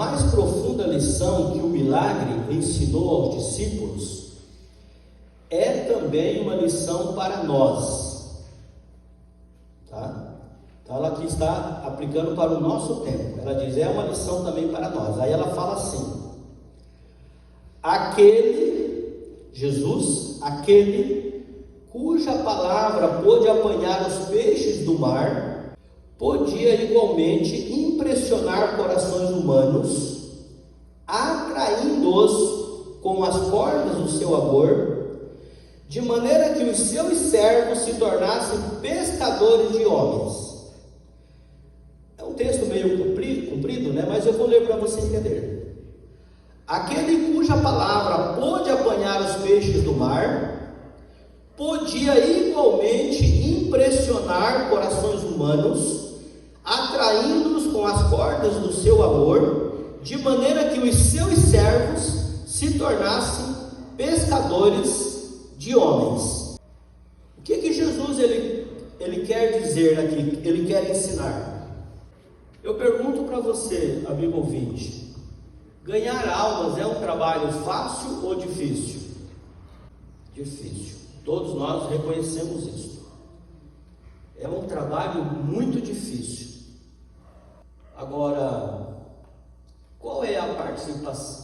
mais profunda lição que o milagre ensinou aos discípulos é também uma lição para nós, tá? Então ela aqui está aplicando para o nosso tempo. Ela diz, é uma lição também para nós. Aí ela fala assim: Jesus, aquele cuja palavra pôde apanhar os peixes do mar, podia igualmente impressionar corações humanos, atraindo-os com as cordas do seu amor, de maneira que os seus servos se tornassem pescadores de homens. É um texto meio comprido, né? Mas eu vou ler para você entender. Aquele cuja palavra pôde apanhar os peixes do mar, podia igualmente impressionar corações humanos, atraindo-os com as cordas do seu amor, de maneira que os seus servos se tornassem pescadores de homens. O que Jesus ele quer dizer aqui? Ele quer ensinar. Eu pergunto para você, amigo ouvinte, ganhar almas é um trabalho fácil ou difícil? Difícil. Todos nós reconhecemos isso. É um trabalho muito difícil. Agora, qual é a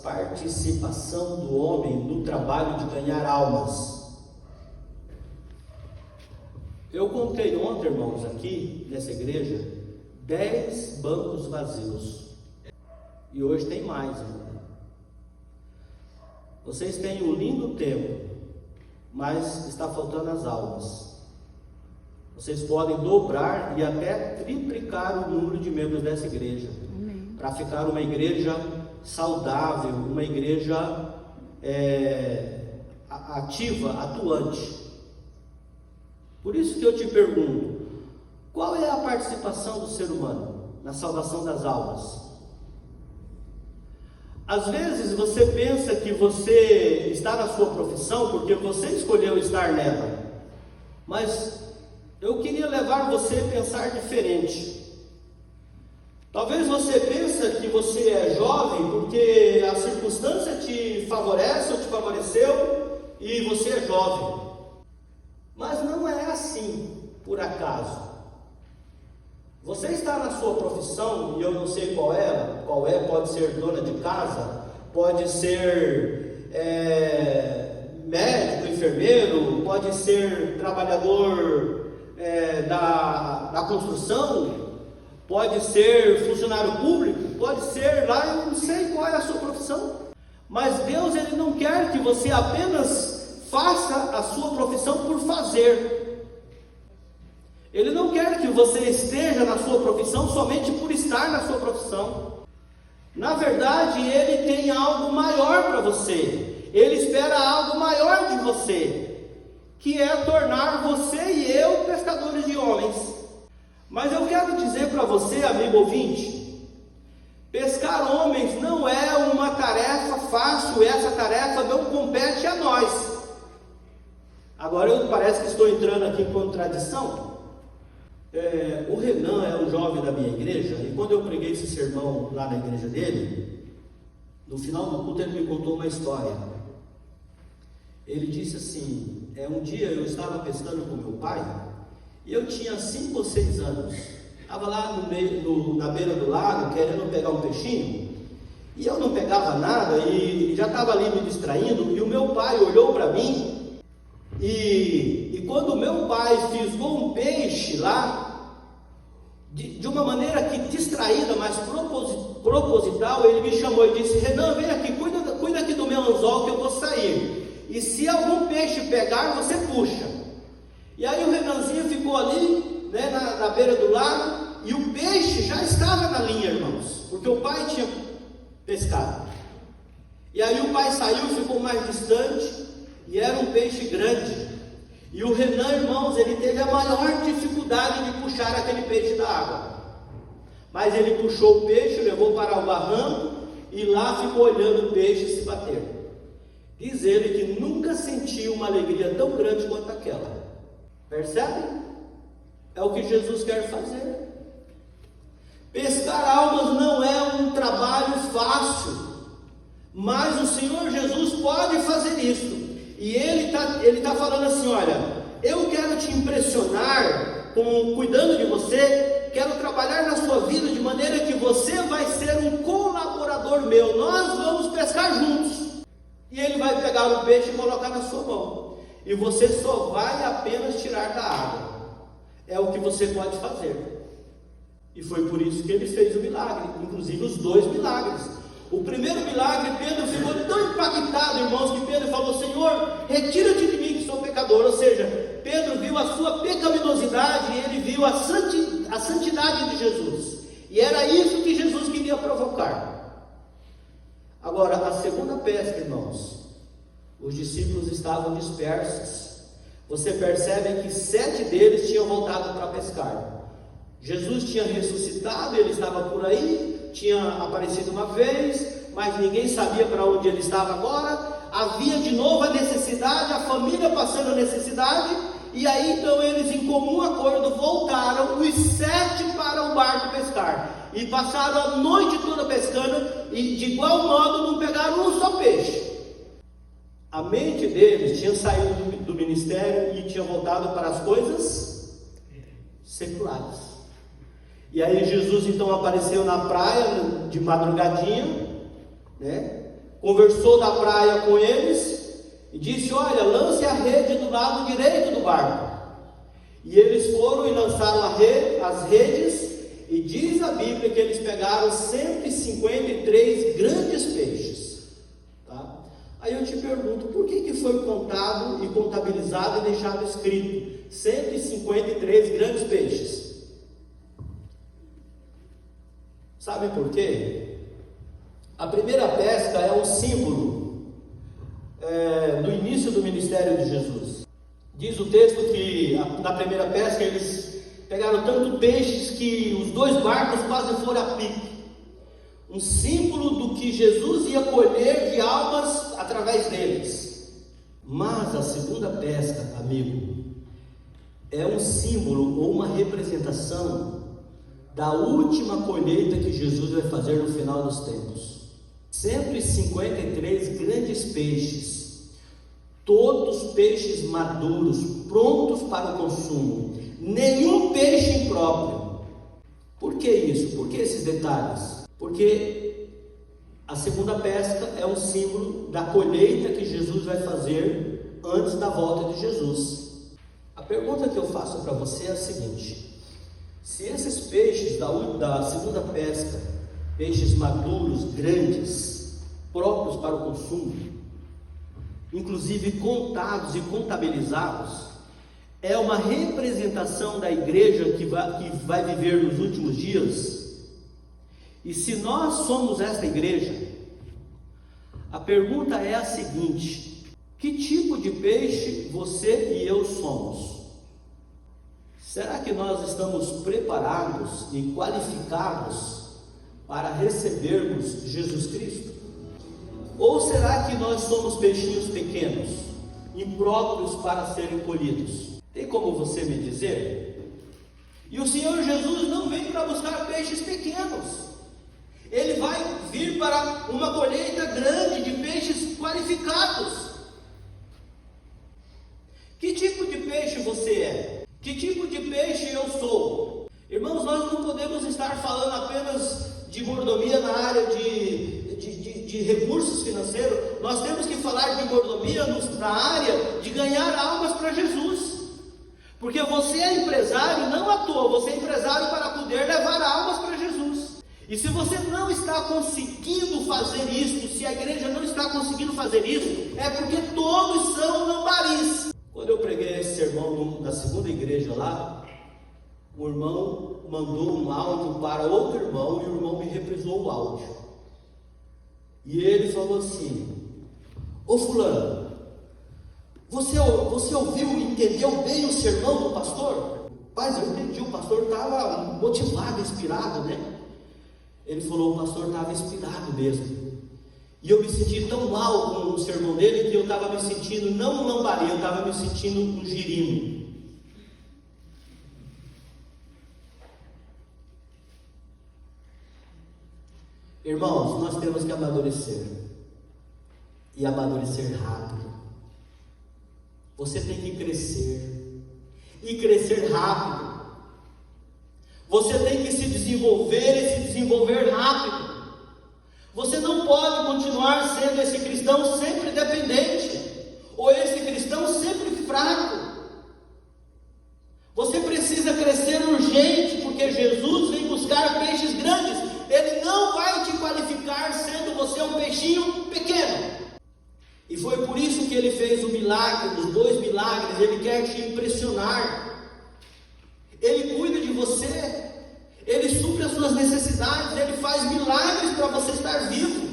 participação do homem no trabalho de ganhar almas? Eu contei ontem, irmãos, aqui nessa igreja, 10 bancos vazios. E hoje tem mais, irmão. Vocês têm um lindo tempo, mas está faltando as almas. Vocês podem dobrar e até triplicar o número de membros dessa igreja, para ficar uma igreja saudável, uma igreja ativa, atuante. Por isso que eu te pergunto, qual é a participação do ser humano na salvação das almas? Às vezes você pensa que você está na sua profissão porque você escolheu estar nela, mas eu queria levar você a pensar diferente. Talvez você pense que você é jovem porque a circunstância te favorece ou te favoreceu e você é jovem, mas não é assim por acaso. Você está na sua profissão, e eu não sei qual é, pode ser dona de casa, pode ser médico, enfermeiro, pode ser trabalhador da construção, pode ser funcionário público, pode ser lá, eu não sei qual é a sua profissão, mas Deus ele não quer que você apenas faça a sua profissão por fazer. Ele não quer que você esteja na sua profissão somente por estar na sua profissão. Na verdade, Ele tem algo maior para você. Ele espera algo maior de você, que é tornar você e eu pescadores de homens. Mas eu quero dizer para você, amigo ouvinte, pescar homens não é uma tarefa fácil. Essa tarefa não compete a nós. Agora parece que estou entrando aqui em contradição. O Renan é um jovem da minha igreja, e quando eu preguei esse sermão lá na igreja dele, no final do culto ele me contou uma história. Ele disse assim: um dia eu estava pescando com meu pai, e eu tinha 5 ou 6 anos, estava lá na beira do lago, querendo pegar um peixinho, e eu não pegava nada, e já estava ali me distraindo, e o meu pai olhou para mim, e quando o meu pai fisgou um peixe lá, de uma maneira que distraída, mas proposital, ele me chamou e disse: Renan, vem aqui, cuida aqui do meu anzol que eu vou sair, e se algum peixe pegar, você puxa. E aí o Renanzinho ficou ali, né, na beira do lago, e o peixe já estava na linha, irmãos, porque o pai tinha pescado. E aí o pai saiu, ficou mais distante, e era um peixe grande. E o Renan, irmãos, ele teve a maior dificuldade de puxar aquele peixe da água. Mas ele puxou o peixe, levou para o barranco, e lá ficou olhando o peixe se bater. Diz ele que nunca sentiu uma alegria tão grande quanto aquela. Percebe? É o que Jesus quer fazer. Pescar almas não é um trabalho fácil. Mas o Senhor Jesus pode fazer isso. E ele tá falando assim: olha, eu quero te impressionar cuidando de você, quero trabalhar na sua vida de maneira que você vai ser um colaborador meu. Nós vamos pescar juntos. E ele vai pegar o peixe e colocar na sua mão. E você só vai apenas tirar da água. É o que você pode fazer. E foi por isso que ele fez o milagre, inclusive os 2 milagres. O primeiro milagre, Pedro ficou tão impactado, irmãos, que Pedro falou: Senhor, retira-te de mim que sou pecador. Ou seja, Pedro viu a sua pecaminosidade e ele viu a santidade de Jesus. E era isso que Jesus queria provocar. Agora, a segunda pesca, irmãos, os discípulos estavam dispersos. Você percebe que 7 deles tinham voltado para pescar. Jesus tinha ressuscitado, ele estava por aí, tinha aparecido uma vez, mas ninguém sabia para onde ele estava agora. Havia de novo a necessidade, a família passando a necessidade, e aí então eles, em comum acordo, voltaram, os 7 para o barco pescar, e passaram a noite toda pescando, e de igual modo não pegaram um só peixe. A mente deles tinha saído do ministério e tinha voltado para as coisas seculares. E aí Jesus então apareceu na praia de madrugadinha, né? Conversou da praia com eles e disse: olha, lance a rede do lado direito do barco. E eles foram e lançaram as redes, e diz a Bíblia que eles pegaram 153 grandes peixes, tá? Aí eu te pergunto, por que foi contado e contabilizado e deixado escrito 153 grandes peixes? Sabe por quê? A primeira pesca é um símbolo do início do ministério de Jesus. Diz o texto que na primeira pesca eles pegaram tanto peixes que os 2 barcos quase foram a pique. Um símbolo do que Jesus ia colher de almas através deles. Mas a segunda pesca, amigo, é um símbolo ou uma representação da última colheita que Jesus vai fazer no final dos tempos. 153 grandes peixes, todos peixes maduros, prontos para o consumo, nenhum peixe impróprio. Por que isso? Por que esses detalhes? Porque a segunda pesca é um símbolo da colheita que Jesus vai fazer antes da volta de Jesus. A pergunta que eu faço para você é a seguinte: se esses peixes da segunda pesca, peixes maduros, grandes, próprios para o consumo, inclusive contados e contabilizados, é uma representação da igreja que vai viver nos últimos dias. E se nós somos esta igreja, a pergunta é a seguinte: que tipo de peixe você e eu somos? Será que nós estamos preparados e qualificados para recebermos Jesus Cristo? Ou será que nós somos peixinhos pequenos, impróprios para serem colhidos? Tem como você me dizer? E o Senhor Jesus não vem para buscar peixes pequenos. Ele vai vir para uma colheita grande de peixes qualificados. Que tipo de peixe você é? Que tipo de peixe eu sou? Irmãos, nós não podemos estar falando apenas de mordomia na área de recursos financeiros. Nós temos que falar de mordomia na área de ganhar almas para Jesus. Porque você é empresário não à toa, você é empresário para poder levar almas para Jesus. E se você não está conseguindo fazer isso, se a igreja não está conseguindo fazer isso, é porque todos são lambaris. Quando eu preguei esse sermão da segunda igreja lá, o irmão mandou um áudio para outro irmão e o irmão me reprisou o áudio. E ele falou assim: ô fulano, você ouviu e entendeu bem o sermão do pastor? Mas eu entendi, o pastor estava motivado, inspirado, né? Ele falou: o pastor estava inspirado mesmo. E eu me senti tão mal com o sermão dele que eu estava me sentindo não um lambari, eu estava me sentindo um girino. Irmãos, nós temos que amadurecer. e amadurecer rápido. Você tem que crescer, e crescer rápido. Você tem que se desenvolver e se desenvolver rápido. Você não pode continuar sendo esse cristão sempre dependente, ou esse cristão sempre fraco. Você precisa crescer urgente, porque Jesus vem buscar peixes grandes. Ele não vai te qualificar sendo você um peixinho pequeno. E foi por isso que ele fez o milagre, os 2 milagres. Ele quer te impressionar. Ele cuida de você. Ele supre as suas necessidades. Ele faz milagres para você estar vivo.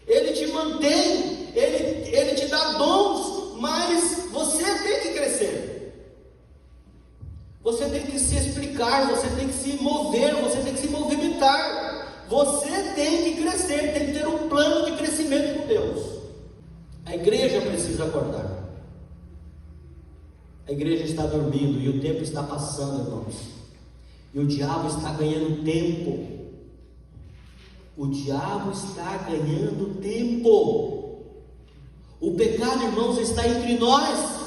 Ele te mantém. Ele te dá dons. Mas você tem que crescer. Você tem que se explicar. Você tem que se mover. Você tem que se movimentar. Você tem que crescer. Tem que ter um plano de crescimento com Deus. A igreja precisa acordar. A igreja está dormindo e o tempo está passando, irmãos. E o diabo está ganhando tempo. O diabo está ganhando tempo. O pecado, irmãos, está entre nós.